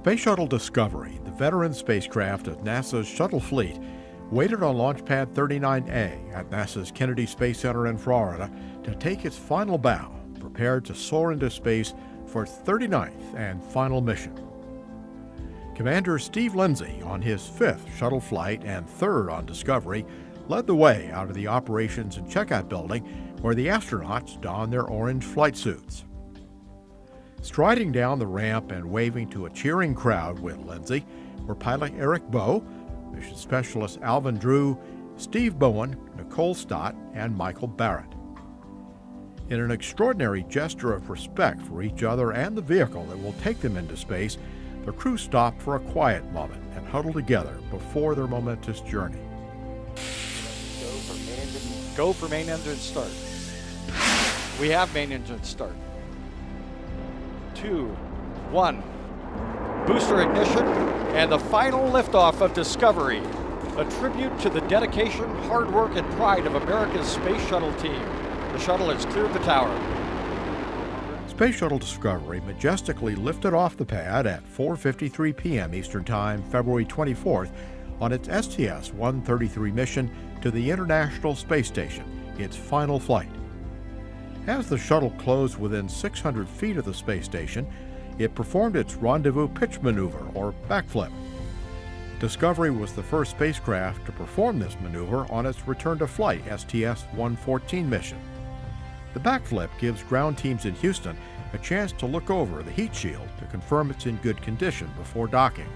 Space Shuttle Discovery, the veteran spacecraft of NASA's shuttle fleet, waited on Launch Pad 39A at NASA's Kennedy Space Center in Florida to take its final bow, prepared to soar into space for its 39th and final mission. Commander Steve Lindsay, on his 5th shuttle flight and 3rd on Discovery, led the way out of the operations and checkout building where the astronauts donned their orange flight suits. Striding down the ramp and waving to a cheering crowd with Lindsay were pilot Eric Bowe, mission specialist Alvin Drew, Steve Bowen, Nicole Stott, and Michael Barrett. In an extraordinary gesture of respect for each other and the vehicle that will take them into space, the crew stopped for a quiet moment and huddled together before their momentous journey. Go for main engine start. We have main engine start. 2, 1. Booster ignition and the final liftoff of Discovery. A tribute to the dedication, hard work, and pride of America's Space Shuttle team. The shuttle has cleared the tower. Space Shuttle Discovery majestically lifted off the pad at 4:53 p.m. Eastern Time, February 24th, on its STS-133 mission to the International Space Station, its final flight. As the shuttle closed within 600 feet of the space station, it performed its rendezvous pitch maneuver, or backflip. Discovery was the first spacecraft to perform this maneuver on its return to flight STS-114 mission. The backflip gives ground teams in Houston a chance to look over the heat shield to confirm it's in good condition before docking.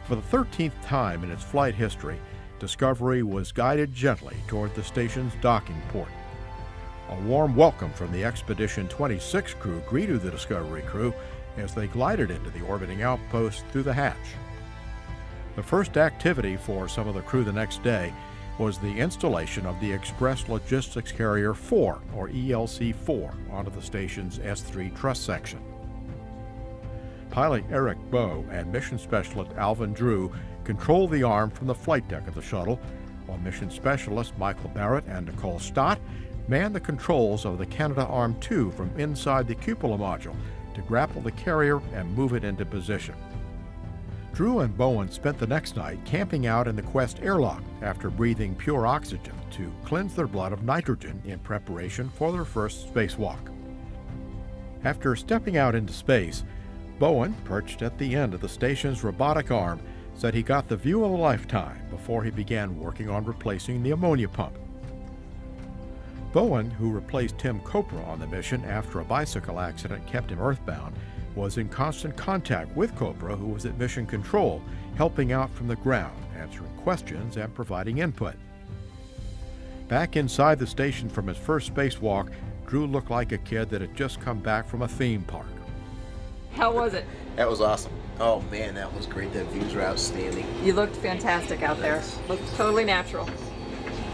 For the 13th time in its flight history, Discovery was guided gently toward the station's docking port. A warm welcome from the Expedition 26 crew greeted the Discovery crew as they glided into the orbiting outpost through the hatch. The first activity for some of the crew the next day was the installation of the Express Logistics Carrier 4, or ELC-4, onto the station's S3 truss section. Pilot Eric Bowe and mission specialist Alvin Drew controlled the arm from the flight deck of the shuttle, while mission specialists Michael Barrett and Nicole Stott manned the controls of the Canada Arm 2 from inside the cupola module to grapple the carrier and move it into position. Drew and Bowen spent the next night camping out in the Quest airlock after breathing pure oxygen to cleanse their blood of nitrogen in preparation for their first spacewalk. After stepping out into space, Bowen, perched at the end of the station's robotic arm, said he got the view of a lifetime before he began working on replacing the ammonia pump. Bowen, who replaced Tim Copra on the mission after a bicycle accident kept him earthbound, was in constant contact with Copra, who was at mission control, helping out from the ground, answering questions and providing input. Back inside the station from his first spacewalk, Drew looked like a kid that had just come back from a theme park. How was it? That was awesome. Oh man, that was great. The views were outstanding. You looked fantastic out there. Looked totally natural.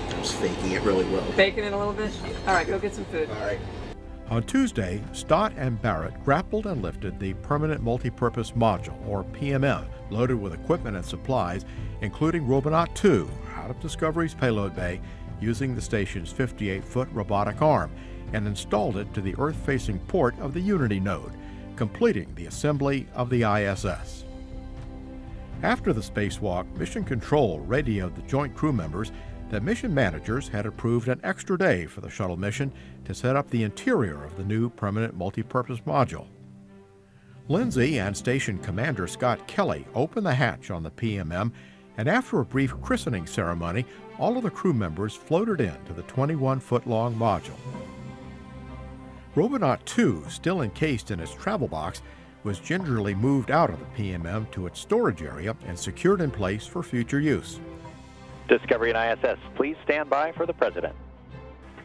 I was faking it really well. Faking it a little bit? All right, go get some food. All right. On Tuesday, Stott and Barrett grappled and lifted the Permanent Multipurpose Module, or PMM, loaded with equipment and supplies, including Robonaut 2, out of Discovery's payload bay using the station's 58-foot robotic arm, and installed it to the Earth-facing port of the Unity node, completing the assembly of the ISS. After the spacewalk, Mission Control radioed the joint crew members that mission managers had approved an extra day for the shuttle mission to set up the interior of the new Permanent Multipurpose Module. Lindsay and Station Commander Scott Kelly opened the hatch on the PMM, and after a brief christening ceremony, all of the crew members floated into the 21-foot-long module. Robonaut 2, still encased in its travel box, was gingerly moved out of the PMM to its storage area and secured in place for future use. Discovery and ISS, please stand by for the President.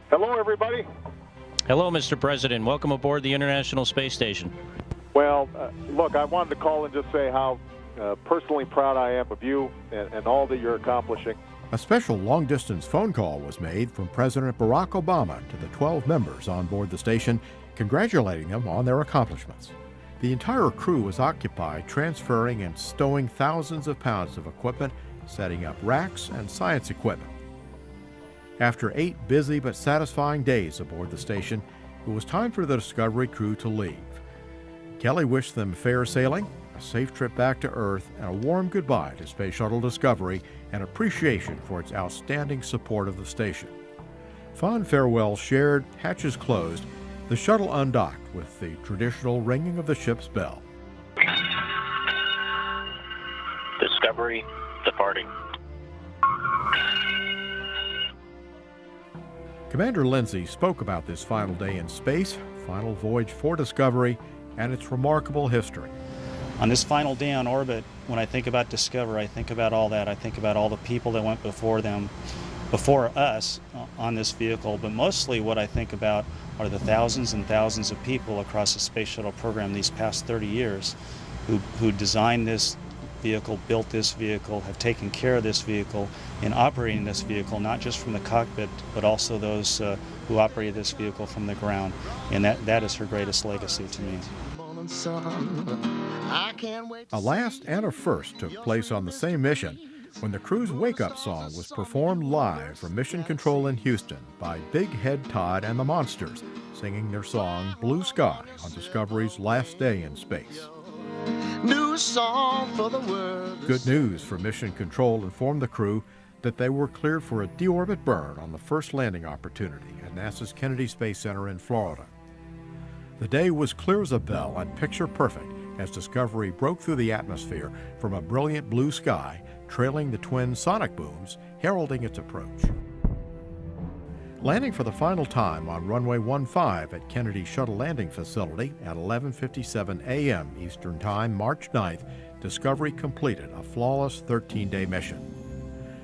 Hello, everybody. Hello, Mr. President. Welcome aboard the International Space Station. Well, look, I wanted to call and just say how personally proud I am of you and all that you're accomplishing. A special long-distance phone call was made from President Barack Obama to the 12 members on board the station, congratulating them on their accomplishments. The entire crew was occupied transferring and stowing thousands of pounds of equipment, setting up racks and science equipment. After 8 busy but satisfying days aboard the station, it was time for the Discovery crew to leave. Kelly wished them fair sailing, a safe trip back to Earth, and a warm goodbye to Space Shuttle Discovery and appreciation for its outstanding support of the station. Fond farewells shared, hatches closed, the shuttle undocked with the traditional ringing of the ship's bell. Discovery departing. Commander Lindsay spoke about this final day in space, final voyage for Discovery, and its remarkable history. On this final day on orbit, when I think about Discovery, I think about all that. I think about all the people that went before us on this vehicle, but mostly what I think about are the thousands and thousands of people across the Space Shuttle program these past 30 years who designed this vehicle, built this vehicle, have taken care of this vehicle, and operating this vehicle, not just from the cockpit, but also those who operated this vehicle from the ground. And that is her greatest legacy to me. A last and a first took place on the same mission when the crew's wake-up song was performed live from Mission Control in Houston by Big Head Todd and the Monsters, singing their song Blue Sky on Discovery's last day in space. New song for the world. Good news for Mission Control informed the crew that they were cleared for a deorbit burn on the first landing opportunity at NASA's Kennedy Space Center in Florida. The day was clear as a bell and picture perfect as Discovery broke through the atmosphere from a brilliant blue sky, trailing the twin sonic booms, heralding its approach. Landing for the final time on runway 15 at Kennedy Shuttle Landing Facility at 11:57 a.m. Eastern Time, March 9th, Discovery completed a flawless 13-day mission.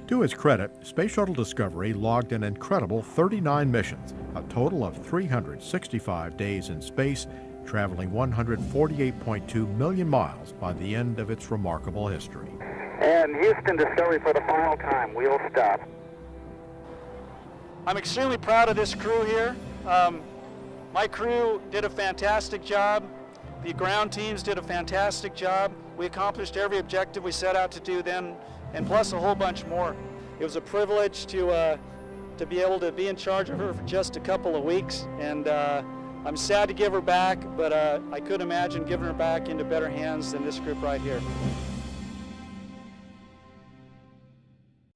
To its credit, Space Shuttle Discovery logged an incredible 39 missions, a total of 365 days in space, traveling 148.2 million miles by the end of its remarkable history. And Houston Discovery for the final time. We'll stop. I'm extremely proud of this crew here. My crew did a fantastic job. The ground teams did a fantastic job. We accomplished every objective we set out to do then, and plus a whole bunch more. It was a privilege to be able to be in charge of her for just a couple of weeks, and I'm sad to give her back, but I could imagine giving her back into better hands than this group right here.